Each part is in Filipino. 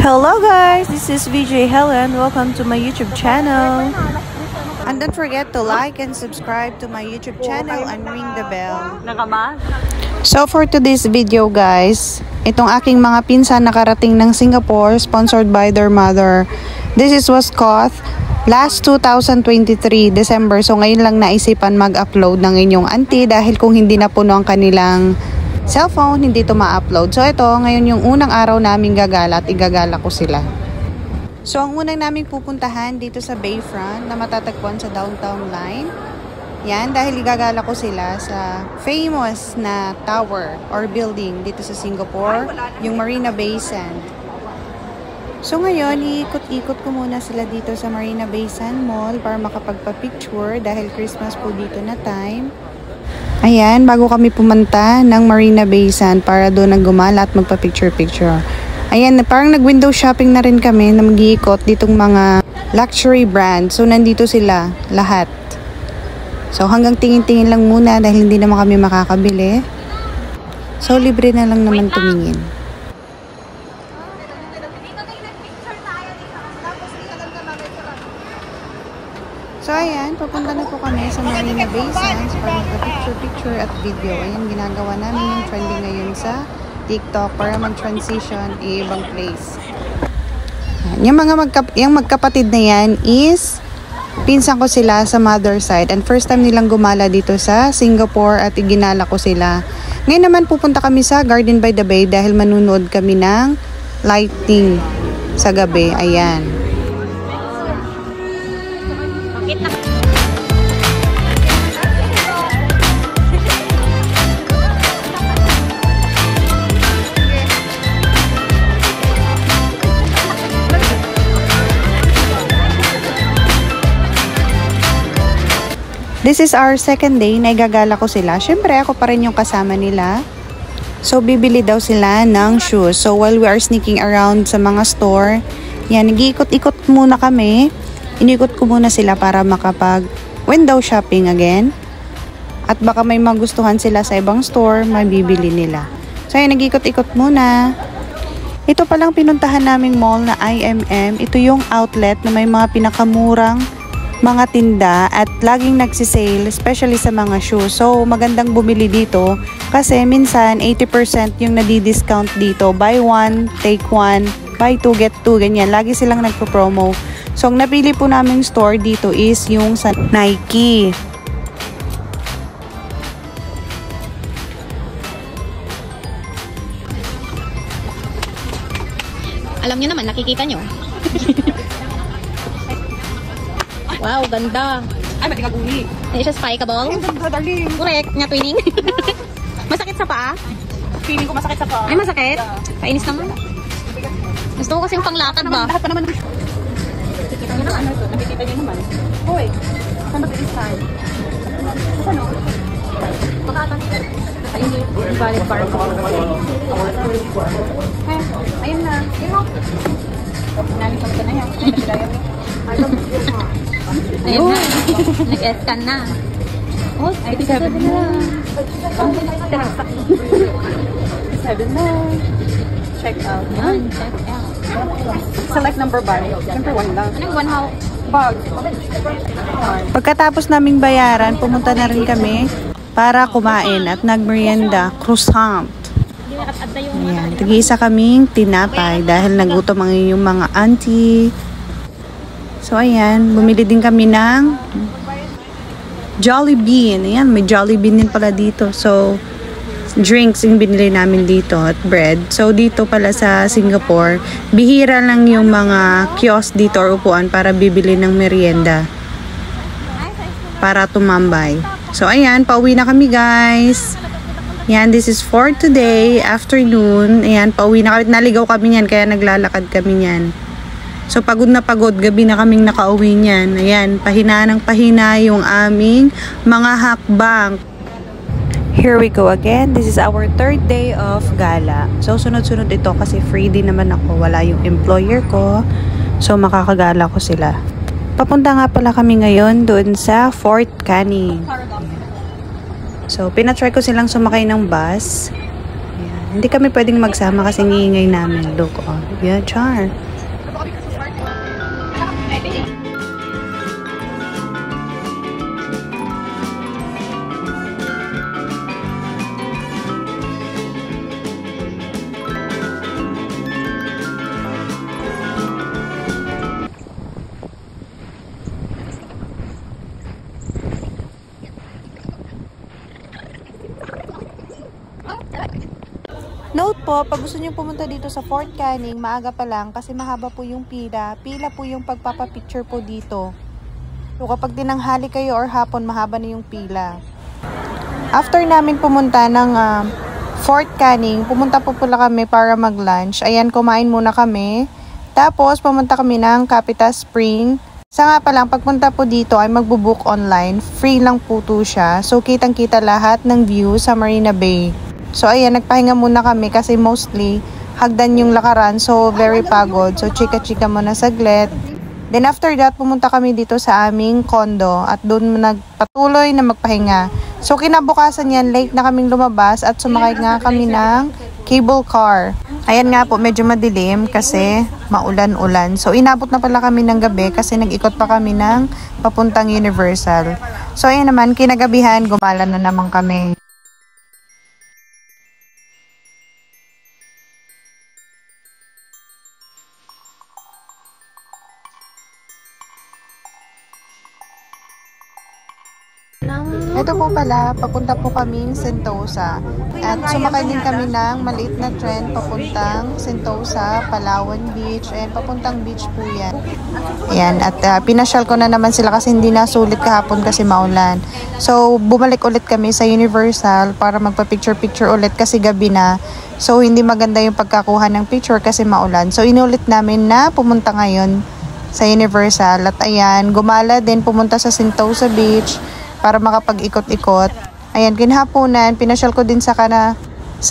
Hello guys, this is VJ Helen. Welcome to my YouTube channel. And don't forget to like and subscribe to my YouTube channel and ring the bell. So for today's video guys, itong aking mga pinsan nakarating ng Singapore, sponsored by their mother. This was caught last 2023 December. So ngayon lang naisipan mag-upload ng inyong auntie dahil kung hindi na puno ang kanilang cellphone, hindi ito ma-upload. So ito, ngayon yung unang araw namin gagala at igagala ko sila. So ang unang namin pupuntahan dito sa Bayfront na matatagpuan sa Downtown Line. Yan, dahil igagala ko sila sa famous na tower or building dito sa Singapore, yung Marina Bay Sands. So ngayon, iikot-ikot ko muna sila dito sa Marina Bay Sands Mall para makapagpa-picture dahil Christmas po dito na time. Ayan, bago kami pumunta ng Marina Bay Sands para doon naggumala at magpa-picture-picture. Ayan, parang nag-window shopping na rin kami na mag-iikot ditong mga luxury brand. So, nandito sila lahat. So, hanggang tingin-tingin lang muna dahil hindi naman kami makakabili. So, libre na lang naman tumingin. So, ayan, papunta na po kami sa Marina Bay Sands para magpa-picture-picture at video. Ayan, ginagawa namin yung trending ngayon sa TikTok para mag-transition ibang place. Ayan, yung magkapatid na yan is pinsan ko sila sa mother side and first time nilang gumala dito sa Singapore at iginala ko sila. Ngayon naman pupunta kami sa Garden by the Bay dahil manunood kami ng lighting sa gabi. Ayan. This is our second day na igagala ko sila. Siyempre, ako pa rin yung kasama nila. So, bibili daw sila ng shoes. So, while we are sneaking around sa mga store, yan, nag-iikot-ikot muna kami. Inikot ko muna sila para makapag window shopping again. At baka may magustuhan sila sa ibang store, mabibili nila. So, yan, nag-iikot-ikot muna. Ito palang pinuntahan naming mall na IMM. Ito yung outlet na may mga pinakamurang mga tinda at laging nagsisale, especially sa mga shoes. So, magandang bumili dito kasi minsan 80% yung nadi-discount dito. Buy one, take one, buy two, get two, ganyan. Lagi silang nagpo-promo. So, ang napili po naming store dito is yung sa Nike. Alam niyo naman, nakikita nyo. Wow, ganda. Ay, mati kaguni. Hindi siya spikeable. Ay, ganda, darling. Correct, nga twinning. Masakit sa paa? Feeling ko masakit sa paa. Ay, masakit? Kainis naman. Gusto ko kasing panglakad ba? Lahat pa naman. Nakikita niyo naman. Nakikita niyo naman. Hoy, saan ba this time? Saan o? Pakatan. Yung valid bar ko. Ayun na. Ayun mo. Namin sa mga na yan. Ayun na. Nag-scan na. Oh, 87 na. 7 na. Check out. Yan, check out. Select number ba? Siyempre, 1 lang. Anong one how? Bag. Pagkatapos naming bayaran, pumunta na rin kami para kumain at nagmerienda croissant. Ayan, tag-iisa kaming tinapay dahil nagutom ang iyong mga auntie. So, ayan, bumili din kami ng Jollibee. Ayan, may Jollibee din pala dito. So, drinks yung binili namin dito at bread. So, dito pala sa Singapore, bihira lang yung mga kiosk dito or upuan para bibili ng merienda. Para tumambay. So, ayan, pauwi na kami guys. Ayan, this is for today, afternoon. Ayan, pauwi na kami. Naligaw kami niyan, kaya naglalakad kami niyan. So, pagod na pagod. Gabi na kaming nakauwi niyan. Ayan, pahina ng pahina yung aming mga hakbang. Here we go again. This is our third day of gala. So, sunod-sunod ito kasi free din naman ako. Wala yung employer ko. So, makakagala ko sila. Papunta nga pala kami ngayon doon sa Fort Canning. So, pinatry ko silang sumakay ng bus. Ayan. Hindi kami pwedeng magsama kasi ngiingay namin. Look, oh. Yeah, char. Note po, pag gusto niyo pumunta dito sa Fort Canning, maaga pa lang kasi mahaba po yung pila. Pila po yung pagpapapicture po dito. So kapag tinanghali kayo or hapon, mahaba na yung pila. After namin pumunta ng Fort Canning, pumunta po pala kami para mag-lunch. Ayan, kumain muna kami. Tapos pumunta kami ng Capita Spring. Sa nga pa lang, pagpunta po dito ay magbubook online. Free lang po to siya. So kitang-kita lahat ng view sa Marina Bay. So ayan, nagpahinga muna kami kasi mostly hagdan yung lakaran, so very pagod. So chika-chika muna saglit. Then after that, pumunta kami dito sa aming condo at doon nagpatuloy na magpahinga. So kinabukasan yan, late na kaming lumabas at sumakay nga kami ng cable car. Ayan nga po, medyo madilim kasi maulan-ulan. So inabot na pala kami ng gabi kasi nag-ikot pa kami ng papuntang Universal. So ayan naman, kinagabihan, gumala na naman kami. Ito po pala, papunta po kaming Sentosa. At sumakay din kami ng maliit na tren papuntang Sentosa, Palawan Beach. Ayan, papuntang beach po yan. Ayan, at pinasyal ko na naman sila kasi hindi na sulit kahapon kasi maulan. So, bumalik ulit kami sa Universal para magpa-picture-picture ulit kasi gabi na. So, hindi maganda yung pagkakuha ng picture kasi maulan. So, inulit namin na pumunta ngayon sa Universal. At ayan, gumala din pumunta sa Sentosa Beach para makapag-ikot-ikot. Ayan, kinhapunan, pinasyal ko din sa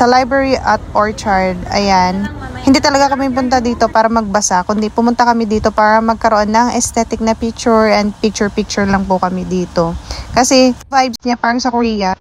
library at orchard. Ayan. Hindi talaga kami punta dito para magbasa, kundi pumunta kami dito para magkaroon ng aesthetic na picture and picture-picture lang po kami dito. Kasi vibes niya parang sa Korea.